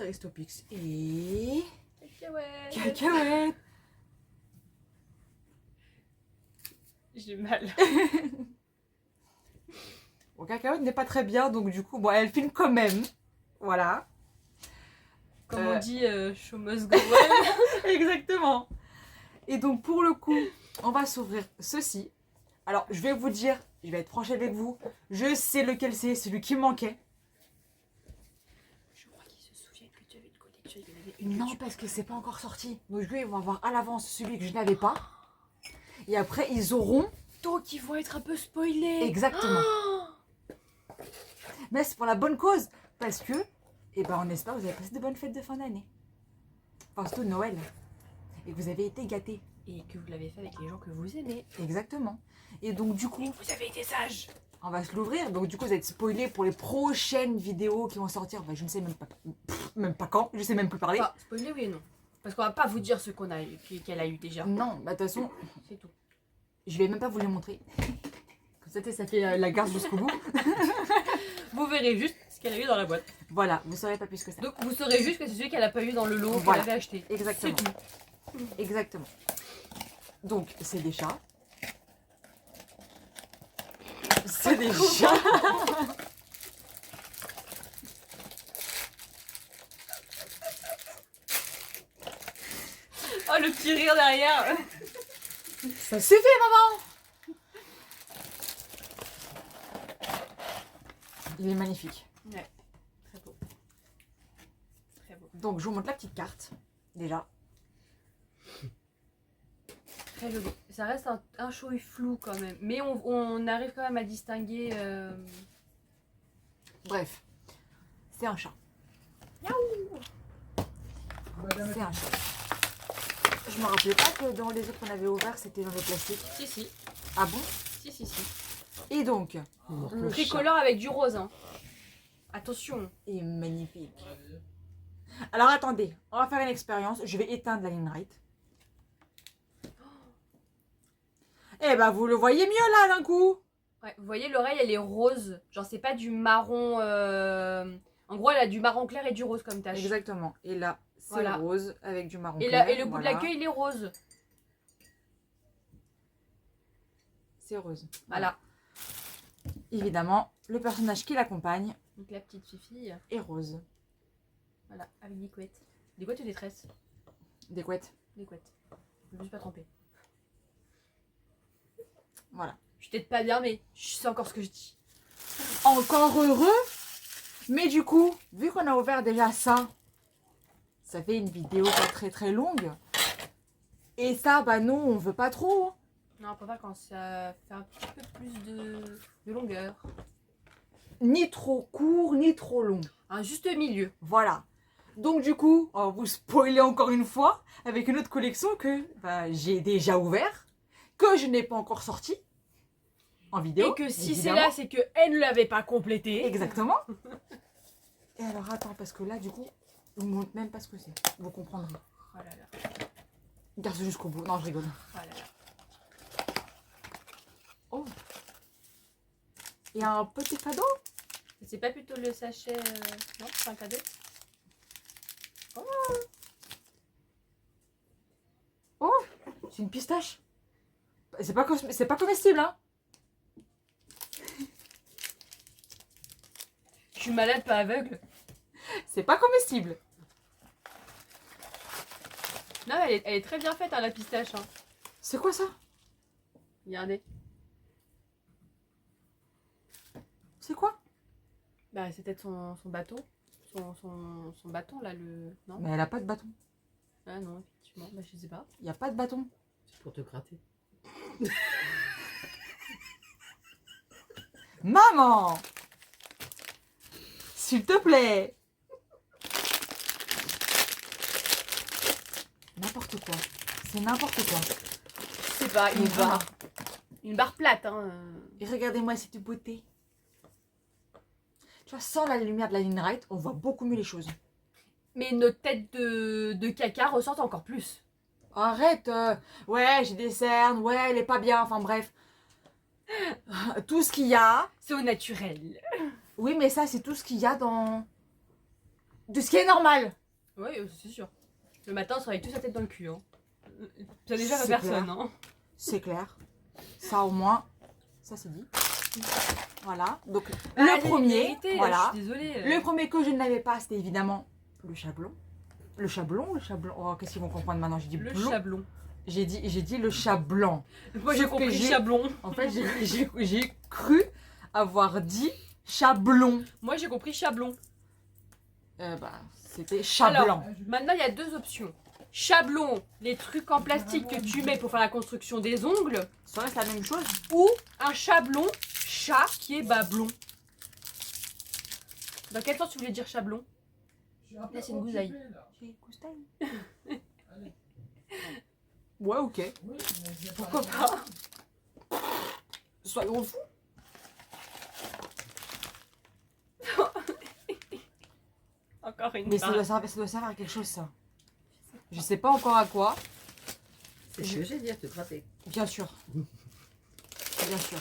c'est Restopix. Et... Cacahuète. Cacahuète. J'ai mal. Bon, Cacahuète n'est pas très bien, donc du coup, bon, elle filme quand même. Voilà. Comme on dit, show must go on. Exactement. Et donc, pour le coup, on va s'ouvrir ceci. Alors, je vais vous dire, je vais être franche avec vous. Je sais lequel c'est, celui qui manquait. Je crois qu'ils se souviennent que tu avais une collection. Il y en avait une. Non, parce que c'est pas encore sorti. Donc, lui, ils vont avoir à l'avance celui que je n'avais pas. Et après, ils auront... Donc ils vont être un peu spoilés. Exactement. Oh, Mais c'est pour la bonne cause. Parce que, eh ben, on espère que vous avez passé de bonnes fêtes de fin d'année. Enfin, surtout Noël. Et que vous avez été gâtés. et que vous l'avez fait avec les gens que vous aimez. Exactement. Et donc, du coup, Vous avez été sages. on va se l'ouvrir. Donc, du coup, vous êtes spoilés pour les prochaines vidéos qui vont sortir. Bah, je ne sais même pas quand. Je sais même plus parler. Enfin, spoiler oui et non. Parce qu'on va pas vous dire ce qu'on a eu, qu'elle a eu déjà. Non, bah, de toute façon, C'est tout. je vais même pas vous les montrer. Comme ça, tu sais, ça fait la garde jusqu'au bout. Vous verrez juste ce qu'elle a eu dans la boîte. Voilà, vous saurez pas plus que ça. Donc vous saurez juste que c'est celui qu'elle a pas eu dans le lot Voilà. qu'elle avait acheté. Exactement. C'est tout. Exactement. Donc, c'est des chats. C'est des chats. Oh le petit rire derrière. Ça suffit, maman. Il est magnifique. Ouais. Très beau. Très beau. Donc, je vous montre la petite carte, déjà. Très joli. Ça reste un chouille flou quand même. Mais on arrive quand même à distinguer. Bref, c'est un chat. C'est un chat. Je me rappelais pas que dans les autres qu'on avait ouverts, c'était dans le plastique. Si, si. Ah bon? Si. Et donc, le chat Tricolore avec du rose. Hein. Attention. est magnifique. Alors attendez, on va faire une expérience. Je vais éteindre la ligne right. Eh ben, vous le voyez mieux là d'un coup. Ouais, vous voyez, l'oreille, elle est rose. Genre, c'est pas du marron. En gros, elle a du marron clair et du rose comme tache. Exactement. Et là, c'est Voilà. rose avec du marron Et, clair. et le bout voilà. de la queue, il est rose. C'est rose. Voilà. Évidemment, le personnage qui l'accompagne Donc, la petite fille. est rose. Voilà, avec des couettes. Des couettes ou des tresses? Des couettes. Des couettes. Je me suis pas trompée. Voilà. Je suis peut-être pas bien, mais je sais encore ce que je dis. Encore heureux. Mais du coup, vu qu'on a ouvert déjà ça, ça fait une vidéo pas très très longue. Et ça, bah non, on veut pas trop. Hein. Non, on peut pas quand ça fait un petit peu plus de longueur. Ni trop court, ni trop long. Un juste milieu. Voilà. Donc du coup, on va vous spoiler encore une fois avec une autre collection que bah, j'ai déjà ouvert, que je n'ai pas encore sorti en vidéo. Et que si c'est évidemment. là, c'est qu'elle ne l'avait pas complété. Exactement. Et alors attends, parce que là du coup, je vous montre même pas ce que c'est. Vous comprendrez. Oh là là. Garde jusqu'au bout. Non, je rigole. Oh là là. Oh. Il y a un petit cadeau. C'est pas plutôt le sachet. Non, c'est un cadeau. Oh, c'est une pistache. C'est pas comestible, hein. Je suis malade, pas aveugle. C'est pas comestible. Non, elle est très bien faite, hein, la pistache. Hein. C'est quoi ça? Regardez. C'est quoi? Bah, c'est peut-être son bateau. Son bâton, là, le. Non? Mais elle a pas de bâton. Ah non, effectivement. Bah, je sais pas. Il y a pas de bâton. C'est pour te gratter. Maman! S'il te plaît! N'importe quoi. C'est n'importe quoi. Je sais pas, une Mais voilà. barre. Une barre plate, hein. Et regardez-moi cette beauté. Tu vois, sans la lumière de la ligne right, on voit beaucoup mieux les choses. Mais nos têtes de caca ressortent encore plus. Arrête! Ouais, j'ai des cernes, ouais, elle est pas bien, enfin bref. Tout ce qu'il y a. C'est au naturel. Oui, mais ça, c'est tout ce qu'il y a dans de ce qui est normal. Oui, c'est sûr. Le matin, on se réveille tous la tête dans le cul. Hein. Ça déjà C'est personne. clair. Hein. C'est clair. Ça au moins, ça c'est dit. Voilà. Donc Ah, le j'ai premier, vérité, voilà. Je suis désolée. Le premier que je n'avais pas, c'était évidemment le chablon. Le chablon. Oh, qu'est-ce qu'ils vont comprendre maintenant? J'ai dit Le blond. chablon. J'ai dit le chat blanc. Moi, j'ai Sauf que compris j'ai- chablon. En fait, j'ai cru avoir dit chablon. Moi, j'ai compris chablon. C'était chat Alors, blanc. maintenant, il y a deux options. Chablon, les trucs en plastique que tu mets pour faire la construction des ongles, Ça reste la même chose. ou un chablon, chat, qui est blond. Dans quel sens tu voulais dire chablon? Là, c'est une gousaille. Ouais, ok. Pourquoi pas? Soyons fous. Encore une Mais ça fois. doit servir à quelque chose, ça. Je sais pas encore à quoi. C'est ce que j'ai dit à te gratter. Bien sûr. Bien sûr.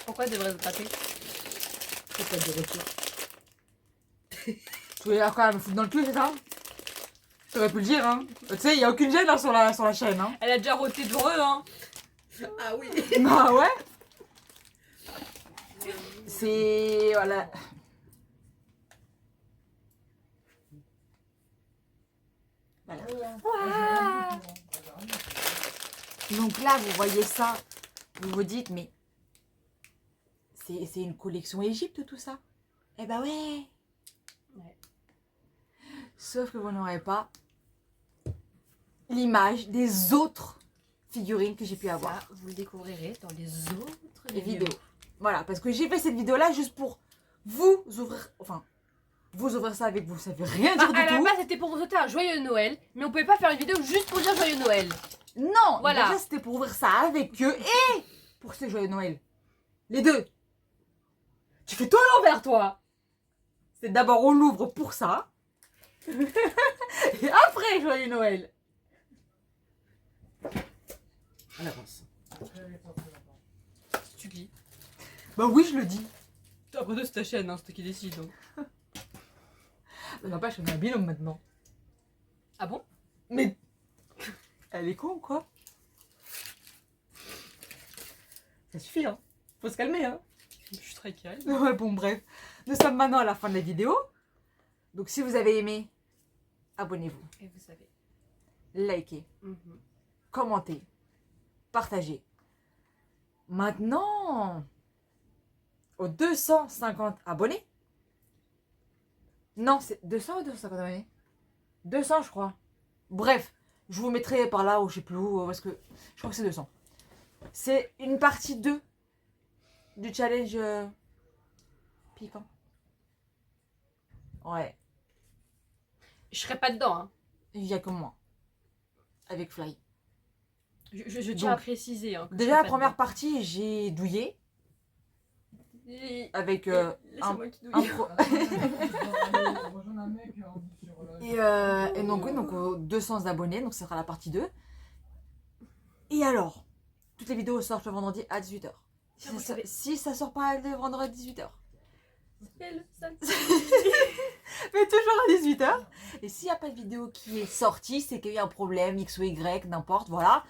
Pourquoi devrait se gratter? C'est pas de retour. Tu voulais quand même me foutre dans le cul, c'est ça? T'aurais pu le dire, hein. Tu sais, il n'y a aucune gêne hein, sur la chaîne, hein. Elle a déjà roté devant eux, hein. Ah oui. Bah ouais. C'est... Voilà. Ouah. Donc là, vous voyez ça. Vous vous dites, mais... C'est une collection Égypte, tout ça? Eh bah ouais. Ouais. Sauf que vous n'aurez pas l'image des autres figurines que j'ai pu avoir. Ça, vous le découvrirez dans les autres Les vidéos. Voilà, parce que j'ai fait cette vidéo-là juste pour vous ouvrir... Enfin, vous ouvrir ça avec vous. Ça veut rien dire À la du tout. base, c'était pour vous souhaiter un joyeux Noël, mais on pouvait pas faire une vidéo juste pour dire joyeux Noël. Non, Voilà. déjà c'était pour ouvrir ça avec eux et pour ce joyeux Noël. Les deux. Tu fais tout à l'envers, toi. C'est d'abord on l'ouvre pour ça. Et après joyeux Noël. À l'avance. Tu dis. Bah oui, je le dis. Après tout, c'est ta chaîne, hein, c'est toi qui décide. Hein. N'empêche, on a un binôme maintenant. Ah bon? Mais elle est con ou quoi? Ça suffit, hein. Faut se calmer, hein. Je suis très calme. Ouais, bon, bref. Nous sommes maintenant à la fin de la vidéo. Donc, si vous avez aimé, abonnez-vous, Et vous savez. likez, Mhm. commentez, partagez. Maintenant, aux 250 abonnés. Non, c'est 200 ou 250 abonnés? 200, je crois. Bref, je vous mettrai par là ou je sais plus où, parce que je crois que c'est 200. C'est une partie 2 du challenge piquant. Ouais, Je serais pas dedans, hein. il y a que moi. Avec Fly. Je tiens Donc, à préciser. Hein, que je Déjà, serais la pas première dedans. partie, j'ai douillé Et- avec Laissez-moi qui un douille. pro... Et donc, oui, donc 200 abonnés, donc ça sera la partie 2. Et alors, toutes les vidéos sortent le vendredi à 18h. Ah, vous savez. Si ça sort pas le vendredi à 18h. Elle, ça- Mais toujours à 18h. Et s'il n'y a pas de vidéo qui est sortie, c'est qu'il y a un problème, X ou Y, n'importe, voilà.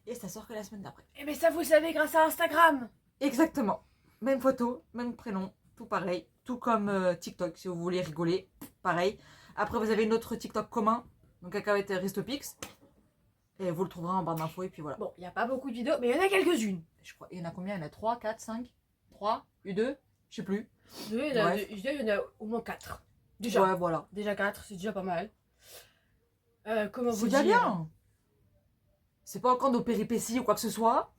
Et ça sort que la semaine d'après. Eh mais ça vous le savez grâce à Instagram. Exactement. Même photo, même prénom, tout pareil. Tout comme TikTok, si vous voulez rigoler, pareil. Après, vous avez notre TikTok commun, donc Cacahuète Ristopix. Et vous le trouverez en barre d'infos, et puis voilà. Bon, il n'y a pas beaucoup de vidéos, mais il y en a quelques-unes. Je crois, il y en a combien? Il y en a 3, 4, 5, 3, U2, je sais plus. Il y en a au moins 4. Déjà. Ouais, voilà. Déjà 4, c'est déjà pas mal. Comment C'est vous déjà dire bien. C'est pas encore nos péripéties ou quoi que ce soit.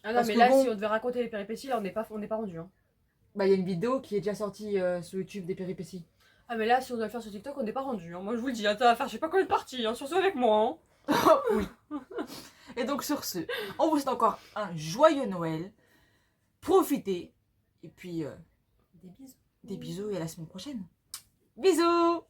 Ah non, Parce mais que là, bon- si on devait raconter les péripéties, là, on n'est pas rendu. Hein. Bah, il y a une vidéo qui est déjà sortie sur YouTube des péripéties. Ah, mais là, si on doit le faire sur TikTok, on n'est pas rendu. Hein. Moi, je vous le dis, attends, à faire, je sais pas combien de parties, hein, sur ce avec moi. Hein. Oui. Et donc, sur ce, on vous souhaite encore un joyeux Noël. Profitez. Et puis, Des bisous. des bisous et à la semaine prochaine. Bisous!